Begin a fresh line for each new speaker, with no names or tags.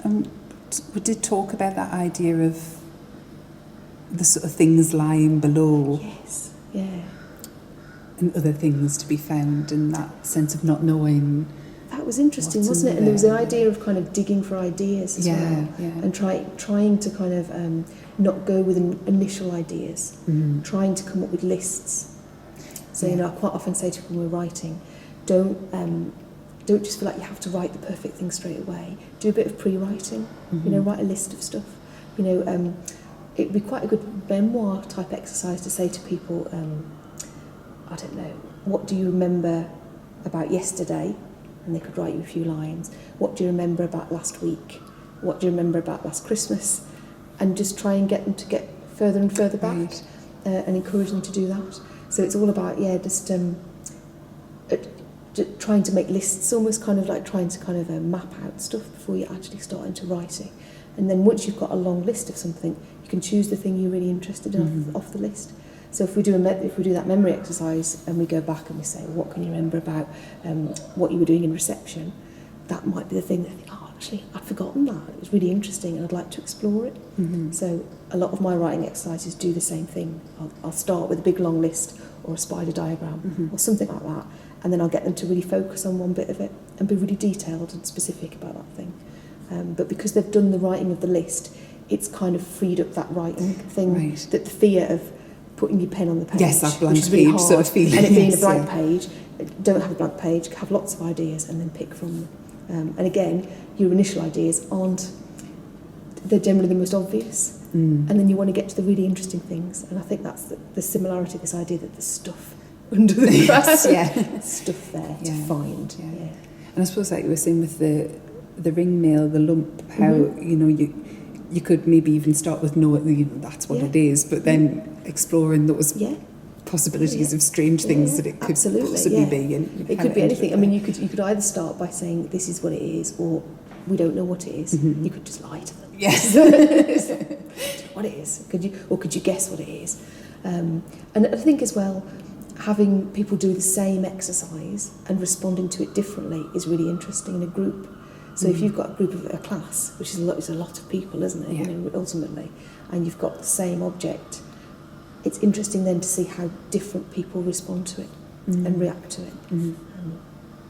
We did talk about that idea of the sort of things lying below.
Yes, yeah.
And other things to be found, and that sense of not knowing.
That was interesting, wasn't it? And there was the idea of kind of digging for ideas as well, and trying to kind of not go with initial ideas, trying to come up with lists. So I quite often say to people when we're writing, don't just feel like you have to write the perfect thing straight away. Do a bit of pre-writing. Write a list of stuff. It'd be quite a good memoir type exercise to say to people, I don't know, what do you remember about yesterday? And they could write you a few lines. What do you remember about last week? What do you remember about last Christmas? And just try and get them to get further and further back, and encourage them to do that. So it's all about, just trying to make lists, almost kind of like trying to kind of map out stuff before you actually start into writing. And then once you've got a long list of something, you can choose the thing you're really interested in off the list. So if we do that memory exercise and we go back and we say, what can you remember about what you were doing in reception, that might be the thing that I think, actually, I'd forgotten that. It was really interesting and I'd like to explore it. So a lot of my writing exercises do the same thing. I'll start with a big long list or a spider diagram or something like that, and then I'll get them to really focus on one bit of it and be really detailed and specific about that thing. But because they've done the writing of the list, it's kind of freed up that writing thing, that the fear of putting your pen on the page,
that blank
which is really
page
hard,
sort of feeling,
and it being a blank page. Don't have a blank page, have lots of ideas and then pick from them. And again, your initial ideas they're generally the most obvious, and then you want to get to the really interesting things. And I think that's the similarity, this idea that there's stuff under the grass, stuff there to find. And
I suppose, like you were saying with the ring mail, the lump, how you could maybe even start with that's what it is, but then exploring those possibilities of strange things that it could possibly be. And
it could be anything. I mean, you could either start by saying this is what it is, or we don't know what it is. You could just lie to them.
Yes.
What it is. Could you guess what it is? And I think as well, having people do the same exercise and responding to it differently is really interesting in a group. So if you've got a group of a class, which is a lot of people, isn't it? Ultimately, and you've got the same object, it's interesting then to see how different people respond to it and react to it.